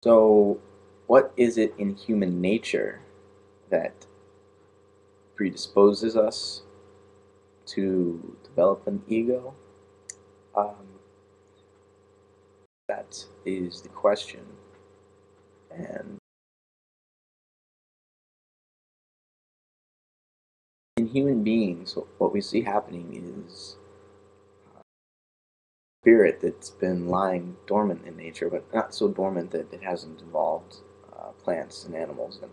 So, what is it in human nature that predisposes us to develop an ego? Um, that is the question. And in human beings, what we see happening is spirit that's been lying dormant in nature, but not so dormant that it hasn't evolved plants and animals and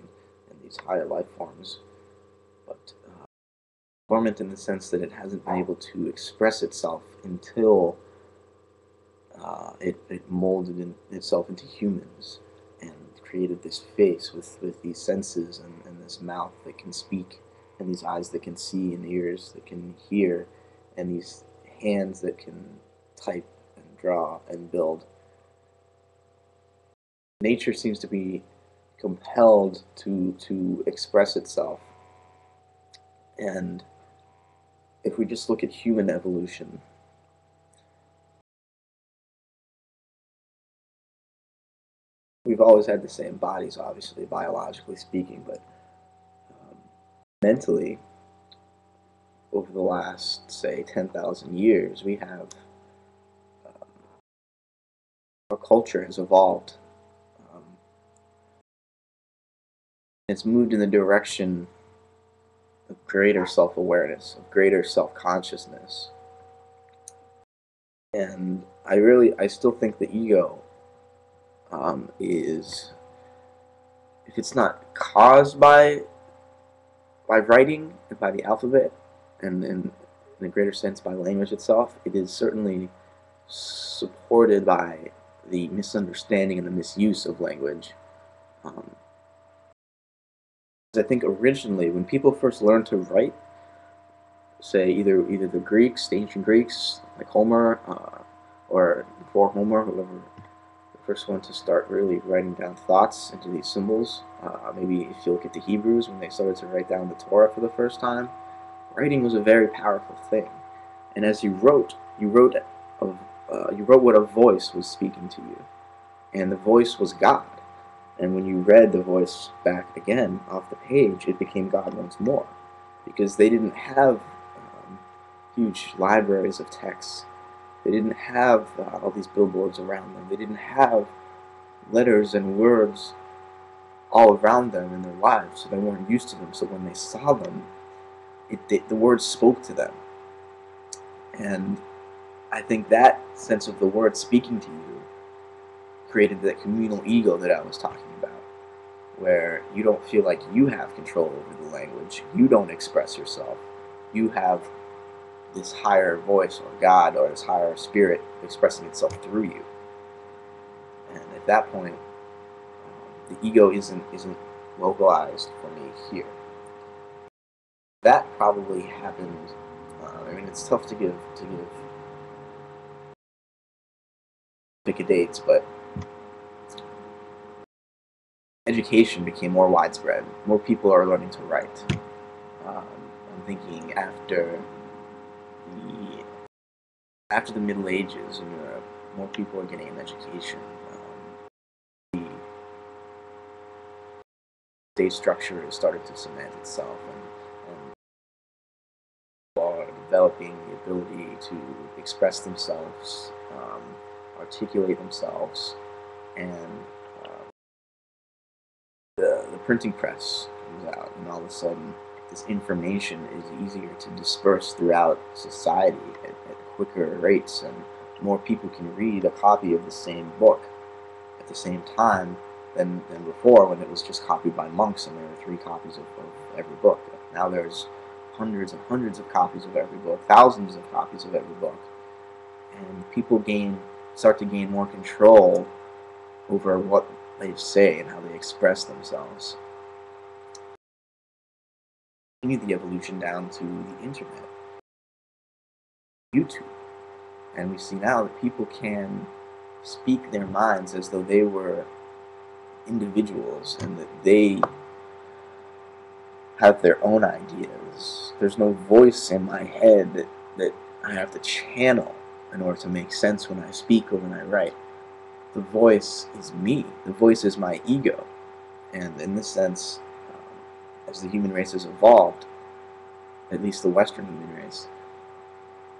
these higher life forms, but dormant in the sense that it hasn't been able to express itself until it molded itself into humans and created this face with these senses and this mouth that can speak and these eyes that can see and ears that can hear and these hands that can type and draw and build. Nature seems to be compelled to express itself. And if we just look at human evolution, we've always had the same bodies, obviously, biologically speaking, but um, mentally, over the last, say, 10,000 years, we have, um, our culture has evolved. Um, it's moved in the direction of greater self awareness, of greater self consciousness. And I still think the ego is, if it's not caused by writing and by the alphabet, and in a greater sense by language itself, it is certainly supported by the misunderstanding and the misuse of language. Um, I think originally, when people first learned to write, say either the Greeks, the ancient Greeks, like Homer, or before Homer, whoever the first one to start really writing down thoughts into these symbols. Maybe if you look at the Hebrews, when they started to write down the Torah for the first time, writing was a very powerful thing. And as you wrote what a voice was speaking to you, and the voice was God. And when you read the voice back again off the page, it became God once more, because they didn't have huge libraries of texts. They didn't have all these billboards around them. They didn't have letters and words all around them in their lives, so they weren't used to them. So when they saw them, the words spoke to them. And I think that sense of the word speaking to you created that communal ego that I was talking about, where you don't feel like you have control over the language, you don't express yourself, you have this higher voice or God or this higher spirit expressing itself through you. And at that point, the ego isn't localized for me here. That probably happened. I mean, it's tough to give pick a dates, but education became more widespread. More people are learning to write. I'm thinking the after the Middle Ages in Europe, more people are getting an education. The state structure has started to cement itself, and people are developing the ability to express themselves, articulate themselves, and the printing press comes out, and all of a sudden, this information is easier to disperse throughout society at quicker rates, and more people can read a copy of the same book at the same time than before, when it was just copied by monks and there were 3 copies of every book. Now there's hundreds and hundreds of copies of every book, thousands of copies of every book, and people start to gain more control over what they say and how they express themselves. Continue the evolution down to the internet, YouTube, and we see now that people can speak their minds as though they were individuals and that they have their own ideas. There's no voice in my head that I have to channel in order to make sense when I speak or when I write. the voice is me. The voice is my ego. And in this sense, as the human race has evolved, at least the Western human race,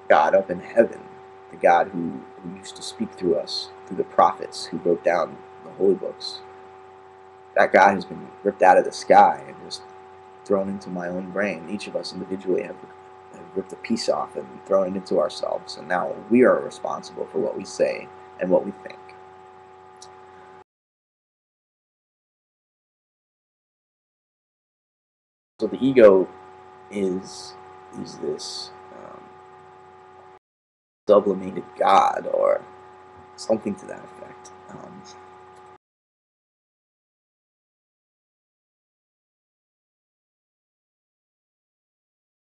God up in heaven, the God who used to speak through us, through the prophets who wrote down the holy books, that God has been ripped out of the sky and just thrown into my own brain. Each of us individually have ripped a piece off and thrown it into ourselves, and now we are responsible for what we say and what we think. So the ego is this sublimated God or something to that effect.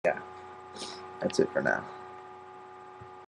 Yeah, that's it for now.